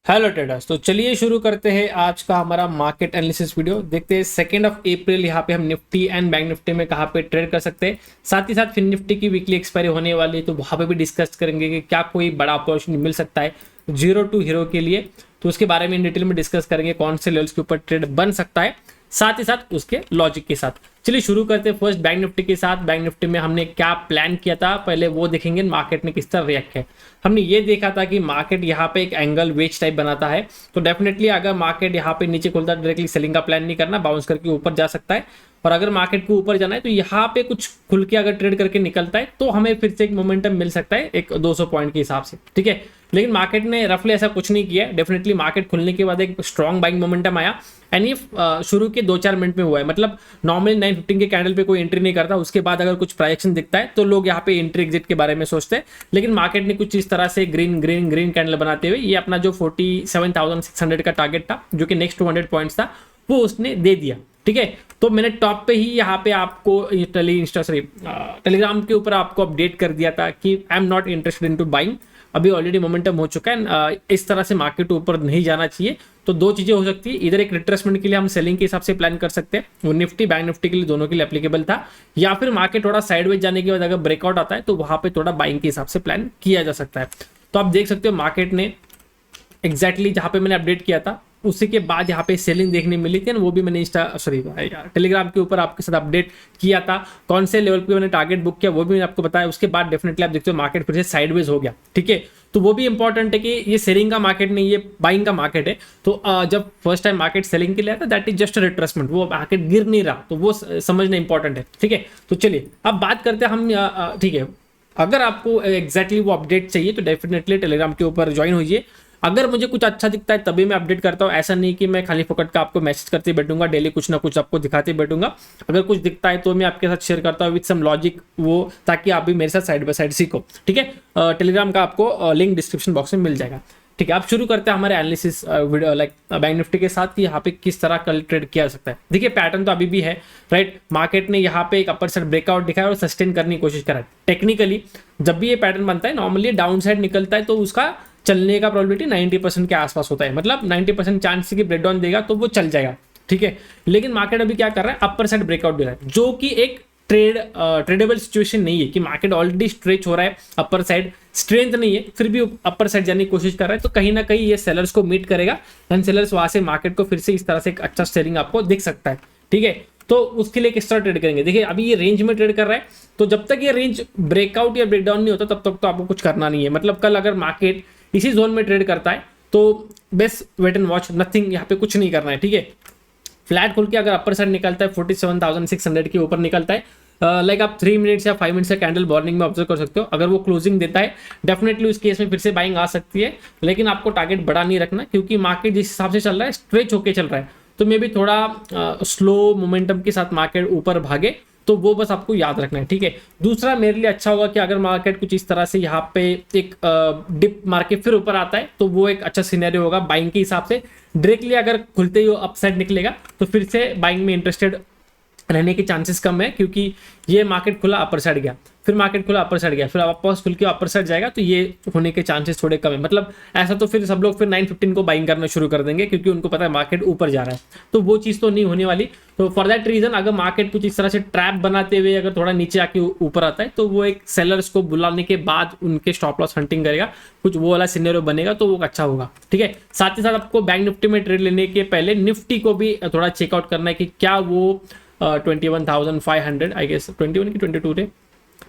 Hello traders. तो चलिए शुरू करते हैं आज का हमारा मार्केट एनालिसिस वीडियो। देखते हैं 2 अप्रैल यहाँ पे हम निफ्टी एंड बैंक निफ्टी में कहाँ पे ट्रेड कर सकते हैं। साथ ही साथ फिर निफ्टी की वीकली एक्सपायरी होने वाली है, तो वहाँ पे भी डिस्कस करेंगे कि क्या कोई बड़ा अपॉर्चुनिटी मिल सकता है जीरो टू हीरो के लिए। तो उसके बारे में इन डिटेल में डिस्कस करेंगे कौन से लेवल्स के ऊपर ट्रेड बन सकता है, साथ ही साथ उसके लॉजिक के साथ। चलिए शुरू करते हैं फर्स्ट बैंक निफ्टी के साथ। बैंक निफ्टी में हमने क्या प्लान किया था पहले वो देखेंगे, मार्केट ने किस तरह रिएक्ट किया। हमने ये देखा था कि मार्केट यहाँ पे एक एंगल वेज टाइप बनाता है, तो डेफिनेटली अगर मार्केट यहाँ पे नीचे खुलता है डायरेक्टली सेलिंग का प्लान नहीं करना, बाउंस करके ऊपर जा सकता है। और अगर मार्केट को ऊपर जाना है तो यहाँ पे कुछ खुल के अगर ट्रेड करके निकलता है तो हमें फिर से एक मोमेंटम मिल सकता है एक 200 पॉइंट के हिसाब से, ठीक है। लेकिन मार्केट ने रफली ऐसा कुछ नहीं किया। डेफिनेटली मार्केट खुलने के बाद एक स्ट्रॉन्ग बाइंग मोमेंटम आया एंड ये शुरू के 2-4 मिनट में हुआ है। मतलब नॉर्मल 915 के कैंडल पे कोई एंट्री नहीं करता, उसके बाद अगर कुछ प्राइजेक्शन दिखता है तो लोग यहाँ पे एंट्री एग्जिट के बारे में सोचते हैं। लेकिन मार्केट ने कुछ इस तरह से ग्रीन ग्रीन ग्रीन कैंडल बनाते हुए ये अपना जो 47,600 का टारगेट था, जो कि नेक्स्ट 200 पॉइंट्स था, वो उसने दे दिया, ठीक है। तो मैंने टॉप पे ही यहाँ पे आपको टेलीग्राम के ऊपर आपको अपडेट कर दिया था कि I am not interested in to buying. अभी ऑलरेडी मोमेंटम हो चुका है, इस तरह से मार्केट ऊपर नहीं जाना चाहिए। तो दो चीजें हो सकती है, इधर एक रिट्रेसमेंट के लिए हम सेलिंग के हिसाब से प्लान कर सकते हैं, वो निफ्टी बैंक निफ्टी के लिए दोनों के लिए एप्लीकेबल था, या फिर मार्केट थोड़ा साइडवेज जाने के बाद अगर ब्रेकआउट आता है तो वहां पे थोड़ा बाइंग के हिसाब से प्लान किया जा सकता है। तो आप देख सकते हो मार्केट ने एग्जैक्टली जहां पे मैंने अपडेट किया था उसी के बाद यहाँ पे सेलिंग देखने मिली थी, वो भी मैंने टेलीग्राम के ऊपर आपके साथ अपडेट किया था। कौन से लेवल पे मैंने टारगेट बुक किया वो भी मैंने आपको बताया। उसके बाद डेफिनेटली आप देखते हो मार्केट फिर से साइडवेज हो गया, ठीक है। तो वो भी इंपॉर्टेंट है कि ये सेलिंग का मार्केट नहीं, ये बाइंग का मार्केट है। तो जब फर्स्ट टाइम मार्केट सेलिंग के लिए आता दैट इज जस्ट रिट्रेसमेंट, वो मार्केट गिर नहीं रहा, तो वो समझना इंपॉर्टेंट है, ठीक है। तो चलिए अब बात करते हैं हम, ठीक है। अगर आपको एग्जैक्टली वो अपडेट चाहिए तो डेफिनेटली टेलीग्राम के ऊपर ज्वाइन होइए। अगर मुझे कुछ अच्छा दिखता है तभी मैं अपडेट करता हूँ, ऐसा नहीं कि मैं खाली फोकट का आपको मैसेज करते बैठूंगा, डेली कुछ ना कुछ आपको दिखाते बैठूंगा। अगर कुछ दिखता है तो मैं आपके साथ शेयर करता हूँ विद सम लॉजिक, वो ताकि आप भी मेरे साथ साइड बाय साइड सीखो, ठीक है। टेलीग्राम का आपको लिंक डिस्क्रिप्शन बॉक्स में मिल जाएगा, ठीक है। आप शुरू करते हैं हमारे analysis video like bank Nifty के साथ कि यहाँ पे किस तरह कल ट्रेड किया जा सकता है। देखिए पैटर्न तो अभी भी है, राइट। मार्केट ने यहाँ पे एक अपर साइड ब्रेकआउट दिखाया और सस्टेन करने की कोशिश करा है। टेक्निकली जब भी ये पैटर्न बनता है नॉर्मली डाउन साइड निकलता है तो उसका चलने का प्रोबेबिलिटी 90% के आसपास होता है। मतलब 90% चांस की ब्रेक डाउन देगा तो वो चल जाएगा, ठीक है। लेकिन मार्केट अभी क्या कर रहा है, अपर साइड ब्रेकआउट दे रहा है, जो कि एक ट्रेडेबल सिचुएशन नहीं है कि मार्केट ऑलरेडी स्ट्रेच हो रहा है, अपर साइड स्ट्रेंथ नहीं है, फिर भी अपर साइड जाने की कोशिश कर रहा है। तो कहीं ना कहीं ये सेलर्स को मीट करेगा एंड सेलर्स वहां से मार्केट को फिर से इस तरह से एक अच्छा सेलिंग आपको दिख सकता है, ठीक है। तो उसके लिए किस तरह ट्रेड करेंगे, देखिए अभी ये रेंज में ट्रेड कर रहा है, तो जब तक ये रेंज ब्रेकआउट या ब्रेकडाउन नहीं होता तब तक तो आपको कुछ करना नहीं है। मतलब कल अगर मार्केट इसी जोन में ट्रेड करता है तो best wait and watch, nothing, यहाँ पे कुछ नहीं करना है, ठीक है। फ्लैट खुल के अगर अपर साइड निकलता है 47,600 के ऊपर निकलता है, लाइक आप 3 मिनट्स या 5 मिनट्स का कैंडल मॉर्निंग में ऑब्जर्व कर सकते हो। अगर वो क्लोजिंग देता है डेफिनेटली उस केस में फिर से बाइंग आ सकती है, लेकिन आपको टारगेट बड़ा नहीं रखना, क्योंकि मार्केट जिस हिसाब से चल रहा है स्ट्रेच होके चल रहा है, तो मे भी थोड़ा स्लो मोमेंटम के साथ मार्केट ऊपर भागे, तो वो बस आपको याद रखना है, ठीक है। दूसरा मेरे लिए अच्छा होगा कि अगर मार्केट कुछ इस तरह से यहाँ पे एक डिप मार्केट फिर ऊपर आता है तो वो एक अच्छा सिनेरियो होगा बाइंग के हिसाब से। डायरेक्टली अगर खुलते ही अपसाइड निकलेगा तो फिर से बाइंग में इंटरेस्टेड रहने के चांसेस कम है, क्योंकि ये मार्केट खुला अपर साइड गया, फिर मार्केट खुला अपर साइड गया, फिर वापस खुल के अपर साइड जाएगा, तो ये होने के चांसेस थोड़े कम है। मतलब ऐसा तो फिर सब लोग फिर 915 को बाइंग करना शुरू कर देंगे, क्योंकि उनको पता है मार्केट ऊपर जा रहा है, तो वो चीज़ तो नहीं होने वाली। तो फॉर दैट रीजन अगर मार्केट कुछ इस तरह से ट्रैप बनाते हुए अगर थोड़ा नीचे आके ऊपर आता है तो वो एक सेलर्स को बुलाने के बाद उनके स्टॉप लॉस हंटिंग करेगा, कुछ वो वाला सिनेरियो बनेगा, तो वो अच्छा होगा, ठीक है। साथ ही साथ आपको बैंक निफ्टी में ट्रेड लेने के पहले निफ्टी को भी थोड़ा चेकआउट करना है कि क्या वो 21,500 आई गेस 21 की 22 थे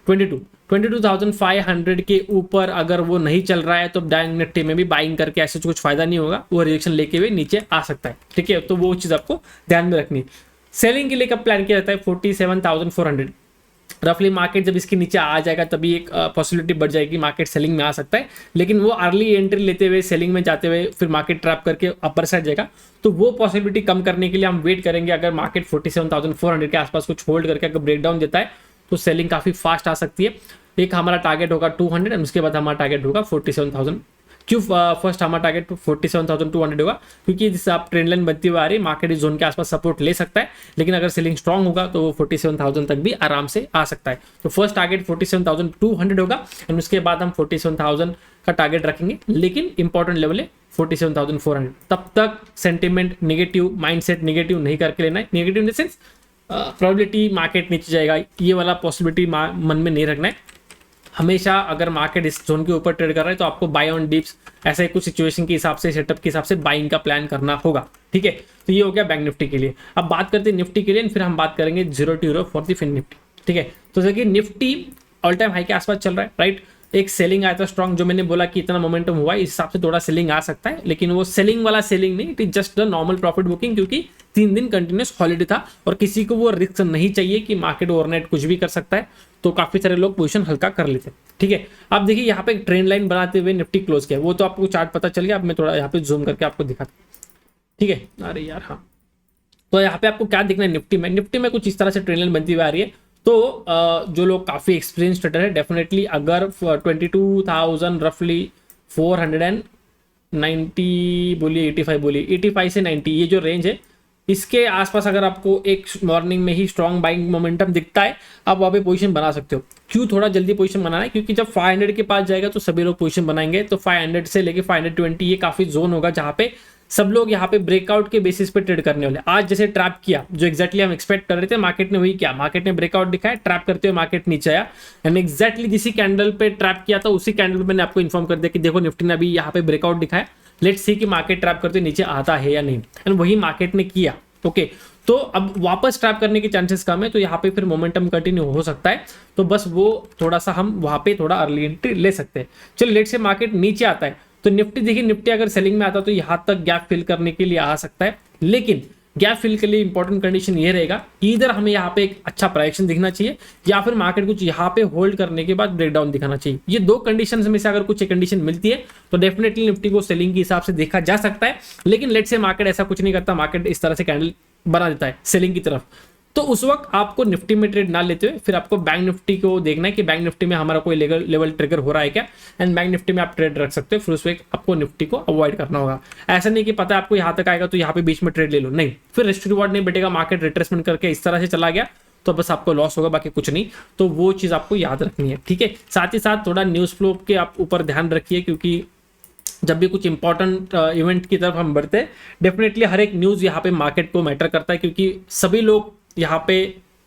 22,500 के ऊपर अगर वो नहीं चल रहा है तो बैंक निफ्टी में भी बाइंग करके ऐसे कुछ फायदा नहीं होगा, वो रिएक्शन लेके हुए नीचे आ सकता है, ठीक है। तो वो चीज़ आपको ध्यान में रखनी। सेलिंग के लिए कब प्लान किया जाता है, 47,400 रफली मार्केट जब इसके नीचे आ जाएगा तभी एक पॉसिबिलिटी बढ़ जाएगी मार्केट सेलिंग में आ सकता है। लेकिन वो अर्ली एंट्री लेते हुए सेलिंग में जाते हुए फिर मार्केट ट्रैप करके अपर साइड जाएगा, तो वो पॉसिबिलिटी कम करने के लिए हम वेट करेंगे। अगर मार्केट 47,400 के आसपास कुछ होल्ड करके अगर ब्रेकडाउन देता है तो सेलिंग काफी फास्ट आ सकती है। एक हमारा टारगेट होगा 200 एंड उसके बाद हमारा टारगेट होगा क्यों फर्स्ट हमारा टारगेट 47,200 होगा, क्योंकि जिससे आप ट्रेंड लाइन बनती हुई आ रही है, मार्केट इस जोन के आसपास सपोर्ट ले सकता है, लेकिन अगर सेलिंग स्ट्रांग होगा तो वो 47,000 तक भी आराम से आ सकता है। तो फर्स्ट टारगेट 47,200 होगा एंड उसके बाद हम 47,000 का टारगेट रखेंगे, लेकिन इंपॉर्टेंट लेवल है 47,400। तब तक सेंटिमेंट नेगेटिव, माइंडसेट नेगेटिव नहीं करके लेना है। Negative in the sense probability market नीचे जाएगा ये वाला पॉसिबिलिटी मन में नहीं रखना है। हमेशा अगर मार्केट इस जोन के ऊपर ट्रेड कर रहा है तो आपको बाय ऑन डिप्स, ऐसे कुछ सिचुएशन के हिसाब से, सेटअप के हिसाब से बाइंग का प्लान करना होगा। ठीक है, तो ये हो गया बैंक निफ्टी के लिए। अब बात करते हैं निफ्टी के लिए, फिर हम बात करेंगे 0 to hero for the fin nifty. ठीक है, तो देखिए निफ्टी ऑल टाइम हाई के आसपास चल रहा है, राइट। एक सेलिंग आया था स्ट्रॉन्ग, जो मैंने बोला कि इतना मोमेंटम हुआ, इस हिसाब से थोड़ा सेलिंग आ सकता है, लेकिन वो सेलिंग वाला सेलिंग नहीं, it is just the normal profit booking, क्योंकि 3 दिन कंटिन्यूस हॉलीडे था और किसी को वो रिस्क नहीं चाहिए कि मार्केट ओवरनाइट कुछ भी कर सकता है, तो काफी सारे लोग पोजीशन हल्का कर लेते हैं। ठीक है, अब देखिए यहाँ पे एक ट्रेंड लाइन बनाते हुए निफ्टी क्लोज किया, वो तो आपको चार्ट पता चल गया। अब मैं थोड़ा यहाँ पे जूम करके आपको दिखाता हूँ। ठीक है, अरे यार हाँ, तो यहाँ पे आपको क्या दिखना है निफ्टी में कुछ इस तरह से ट्रेंड लाइन बनती हुई आ रही है। तो जो लोग काफी एक्सपीरियंस ट्रेडर है, डेफिनेटली अगर 22,000 रफली 490 बोलिए 85 बोलिए 85 से 90 ये जो रेंज है, इसके आसपास अगर आपको एक मॉर्निंग में ही स्ट्रॉन्ग बाइंग मोमेंटम दिखता है, आप वहाँ पे पोजीशन बना सकते हो। क्यों थोड़ा जल्दी पोजीशन बनाना है, क्योंकि जब 500 के पास जाएगा तो सभी लोग पोजीशन बनाएंगे, तो 500 से लेके 520 ये काफी जोन होगा जहाँ पे सब लोग यहाँ पे ब्रेकआउट के बेसिस पे ट्रेड करने वाले। आज जैसे ट्रैप किया, जो एक्जैक्टली हम एक्सपेक्ट कर रहे थे, मार्केट ने वही किया, मार्केट ने ब्रेकआउट दिखाया, ट्रैप करते हुए मार्केट नीचे आया एंड एक्जैक्टली जिसी कैंडल पे ट्रैप किया था उसी कैंडल पे मैंने आपको इन्फॉर्म कर दिया कि देखो निफ्टी ने अभी यहाँ पे ब्रेकआउट दिखाया, लेट्स सी कि मार्केट ट्रैप करते नीचे आता है या नहीं, एंड वही मार्केट ने किया। ओके, तो अब वापस ट्रैप करने के चांसेस कम है, तो यहाँ पे फिर मोमेंटम कंटिन्यू हो सकता है, तो बस वो थोड़ा सा हम वहां पे थोड़ा अर्ली एंट्री ले सकते हैं। चलिए लेट से मार्केट नीचे आता है, तो निफ्टी देखिए, निफ्टी अगर सेलिंग में आता तो यहां तक गैप फिल करने के लिए आ सकता है, लेकिन गैप फिल के लिए इंपॉर्टेंट कंडीशन ये रहेगा कि इधर हमें यहाँ पे एक अच्छा प्राइसेशन दिखना चाहिए, या फिर मार्केट कुछ यहाँ पे होल्ड करने के बाद ब्रेकडाउन दिखाना चाहिए। ये दो कंडीशन में से अगर कुछ एक कंडीशन मिलती है तो डेफिनेटली निफ्टी को सेलिंग के हिसाब से देखा जा सकता है, लेकिन लेट से मार्केट ऐसा कुछ नहीं करता, मार्केट इस तरह से कैंडल बना देता है सेलिंग की तरफ, तो उस वक्त आपको निफ्टी में ट्रेड ना लेते हुए फिर आपको बैंक निफ्टी को देखना है कि बैंक निफ्टी में हमारा कोई लेवल ट्रिगर हो रहा है क्या, एंड बैंक निफ्टी में आप ट्रेड रख सकते हो, फिर उस वक्त आपको निफ्टी को अवॉइड करना होगा। ऐसा नहीं कि पता है आपको यहाँ तक आएगा तो यहाँ पे बीच में ट्रेड ले लो, नहीं, फिर रिस्क रिवॉर्ड नहीं बैठेगा, मार्केट रिट्रेसमेंट करके इस तरह से चला गया तो बस आपको लॉस होगा, बाकी कुछ नहीं। तो वो चीज आपको याद रखनी है। ठीक है, साथ ही साथ थोड़ा न्यूज फ्लो के आप ऊपर ध्यान रखिए, क्योंकि जब भी कुछ इंपॉर्टेंट इवेंट की तरफ हम बढ़ते हैं, डेफिनेटली हर एक न्यूज यहाँ पे मार्केट को मैटर करता है, क्योंकि सभी लोग यहाँ पे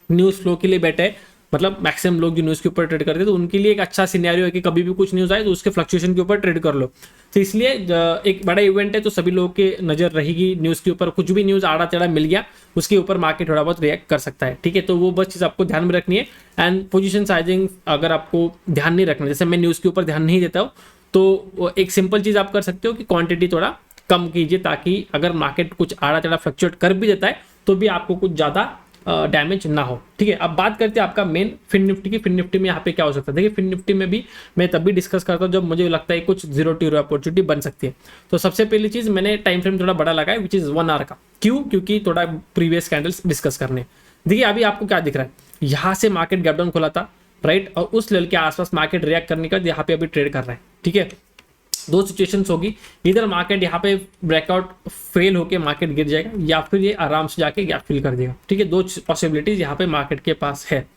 न्यूज फ्लो के लिए बैठे हैं, मतलब मैक्सिमम लोग जो न्यूज के ऊपर ट्रेड करते हैं, तो उनके लिए एक अच्छा सिनेरियो है कि कभी भी कुछ न्यूज आए तो उसके फ्लक्चुएशन के ऊपर ट्रेड कर लो। तो इसलिए एक बड़ा इवेंट है तो सभी लोगों की नजर रहेगी न्यूज के ऊपर, कुछ भी न्यूज आड़ा टेढ़ा मिल गया उसके ऊपर मार्केट थोड़ा बहुत रिएक्ट कर सकता है। ठीक है, तो वो बस चीज आपको ध्यान में रखनी है। एंड पोजीशन साइजिंग अगर आपको ध्यान नहीं रखना, जैसे मैं न्यूज के ऊपर ध्यान नहीं देता हूँ, तो एक सिंपल चीज आप कर सकते हो कि क्वांटिटी थोड़ा कम कीजिए, ताकि अगर मार्केट कुछ आड़ा टेढ़ा फ्लक्चुएट कर भी देता है तो भी आपको कुछ ज्यादा डैमेज ना हो। ठीक है, अब बात करते हैं आपका मेन फिन निफ्टी की। फिन निफ्टी में यहाँ पे क्या हो सकता है, देखिए फिन निफ्टी में भी मैं तब भी डिस्कस करता हूँ जब मुझे लगता है कुछ 0 to hero अपॉर्चुनिटी बन सकती है। तो सबसे पहली चीज, मैंने टाइम फ्रेम थोड़ा बड़ा लगाया, विच इज 1 आवर का। क्यों? क्योंकि थोड़ा प्रीवियस कैंडल्स डिस्कस करने। देखिए अभी आपको क्या दिख रहा है, यहाँ से मार्केट गैप डाउन खुला था, राइट, और उस लेवल के आसपास मार्केट रिएक्ट करने का यहाँ पे अभी ट्रेड कर रहा है। ठीक है, दो सिचुएशंस होगी, इधर मार्केट यहाँ पे ब्रेकआउट फेल होके मार्केट गिर जाएगा, या फिर ये आराम से जाके गैप फिल कर देगा। ठीक है, दो पॉसिबिलिटीज यहाँ पे मार्केट के पास है,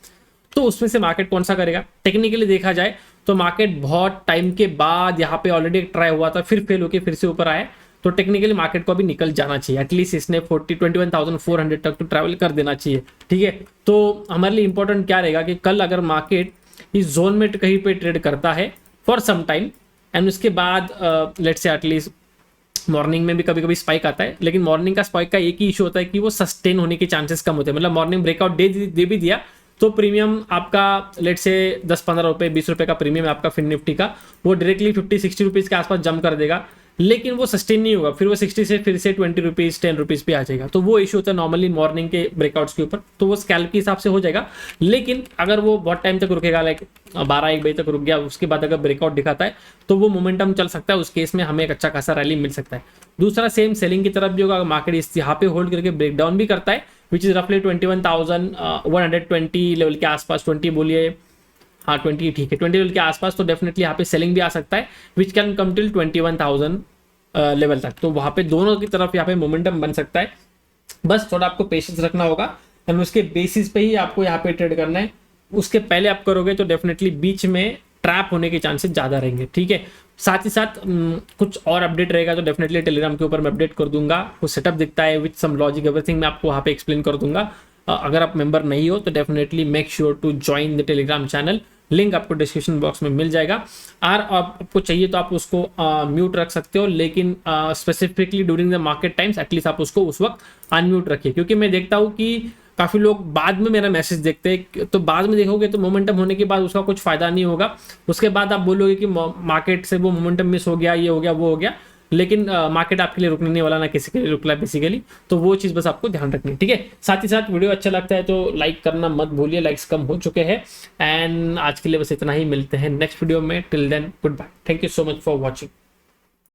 तो उसमें से मार्केट कौन सा करेगा। टेक्निकली देखा जाए तो मार्केट बहुत टाइम के बाद यहाँ पे ऑलरेडी ट्राई हुआ था, फिर फेल होके फिर से ऊपर आए, तो टेक्निकली मार्केट को अभी निकल जाना चाहिए, एटलीस्ट इसने 21,400 तक तो ट्रैवल कर देना चाहिए। ठीक है, तो हमारे लिए इंपॉर्टेंट क्या रहेगा कि कल अगर मार्केट इस जोन में कहीं पे ट्रेड करता है फॉर सम टाइम, एंड उसके बाद लेट्स से एटलीस्ट मॉर्निंग में भी कभी कभी स्पाइक आता है, लेकिन मॉर्निंग का स्पाइक का एक ही इशू होता है कि वो सस्टेन होने के चांसेस कम होते हैं। मतलब मॉर्निंग ब्रेकआउट दे भी दिया तो प्रीमियम आपका लेट्स से 10-15 रुपए 20 रुपए का प्रीमियम है आपका फिन निफ्टी का, वो डायरेक्टली 50-60 रुपीज के आसपास जंप कर देगा, लेकिन वो सस्टेन नहीं होगा, फिर वो 60 से फिर से 20 रुपीज 10 रुपीज पे आ जाएगा। तो वो इशू होता है नॉर्मली मॉर्निंग के ब्रेकआउट्स के ऊपर, तो वो स्कैल्प के हिसाब से हो जाएगा। लेकिन अगर वो बहुत टाइम तक रुकेगा, लाइक 12-1 बजे तक रुक गया, उसके बाद अगर ब्रेकआउट दिखाता है तो वो मोमेंटम चल सकता है, उस केस में हमें एक अच्छा खासा रैली मिल सकता है। दूसरा सेम सेलिंग की तरफ भी होगा, मार्केट इस यहाँ पे होल्ड करके ब्रेकडाउन भी करता है, विच इज रफली 21,120 लेवल के आसपास, 20 बोलिए, हाँ 20 ठीक है, 20 लेवल के आसपास, तो डेफिनेटली यहाँ पे सेलिंग भी आ सकता है which can come till 21,000 level तक। तो वहाँ पे दोनों की तरफ यहाँ पे मोमेंटम बन सकता है, बस थोड़ा आपको पेशेंस रखना होगा एंड उसके बेसिस पे ही आपको यहाँ पे ट्रेड करना है। उसके पहले आप करोगे तो डेफिनेटली बीच में ट्रैप होने के चांसेस ज़्यादा रहेंगे, ठीक है। साथ ही साथ कुछ और अपडेट रहेगा तो डेफिनेटली टेलीग्राम के ऊपर मैं अपडेट कर दूंगा। वो सेटअप दिखता है विथ सम लॉजिक एवरीथिंग मैं आपको वहाँ पे एक्सप्लेन कर दूंगा। अगर आप मेंबर नहीं हो तो definitely make sure to join the Telegram channel, link आपको डिस्क्रिप्शन बॉक्स में मिल जाएगा। और आपको चाहिए तो आप उसको म्यूट रख सकते हो, लेकिन specifically during the market times at least आप उसको उस वक्त अनम्यूट रखिए, क्योंकि मैं देखता हूँ कि काफ़ी लोग बाद में मेरा मैसेज देखते हैं, तो बाद में देखोगे तो मोमेंटम होने के बाद उसका कुछ फायदा नहीं होगा। उसके बाद आप बोलोगे कि मार्केट से वो मोमेंटम मिस हो गया, ये हो गया, वो हो गया, लेकिन मार्केट आपके लिए रुकने नहीं वाला, ना किसी के लिए रुकला बेसिकली। तो वो चीज़ बस आपको ध्यान रखनी है, ठीक है। साथ ही साथ वीडियो अच्छा लगता है तो लाइक करना मत भूलिए, लाइक्स कम हो चुके हैं। एंड आज के लिए बस इतना ही, मिलते हैं नेक्स्ट वीडियो में। Till then goodbye, thank you so much for watching.